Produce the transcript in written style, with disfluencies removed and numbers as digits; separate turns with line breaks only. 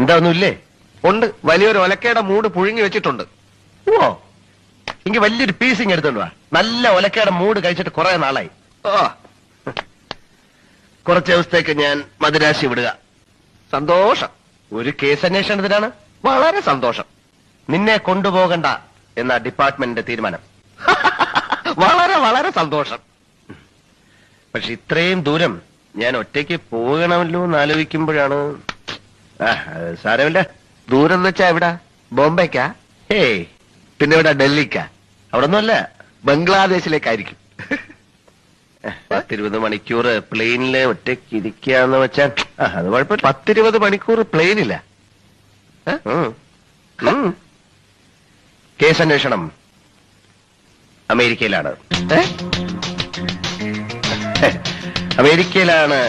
എന്താ ഒന്നുമില്ലേ? ഉണ്ട്, വലിയൊരു ഒലക്കയുടെ മൂട് പുഴുങ്ങി വെച്ചിട്ടുണ്ട്. ഓ, എനിക്ക് വലിയൊരു പീസിങ് എടുത്തോണ്ട് വാ. നല്ല ഒലക്കയുടെ മൂട് കഴിച്ചിട്ട് കുറെ നാളായി. ഓ, കുറച്ച് ദിവസത്തേക്ക് ഞാൻ മദിരാശി വിടുക. സന്തോഷം. ഒരു കേസ് അന്വേഷണത്തിനാണ്. വളരെ സന്തോഷം. നിന്നെ കൊണ്ടുപോകണ്ട എന്ന ഡിപ്പാർട്ട്മെന്റിന്റെ തീരുമാനം. വളരെ വളരെ സന്തോഷം. പക്ഷെ ഇത്രയും ദൂരം ഞാൻ ഒറ്റയ്ക്ക് പോകണമല്ലോ എന്ന് ആലോചിക്കുമ്പോഴാണ്. സാരമില്ല. ദൂരം എന്ന് വെച്ചാ എവിടാ? ബോംബെക്കാ? ഏയ്, പിന്നെ എവിടാ? ഡൽഹിക്കാ? അവിടെ ഒന്നുമല്ല, ബംഗ്ലാദേശിലേക്കായിരിക്കും. 10-20 മണിക്കൂർ പ്ലെയിനില് ഒറ്റയ്ക്ക് ഇരിക്കാന്ന് വെച്ചാൽ അത് കുഴപ്പമില്ല. 10-20 മണിക്കൂർ പ്ലെയിനില്ല. കേസ് അന്വേഷണം അമേരിക്കയിലാണ്. അമേരിക്കയിലാണ്.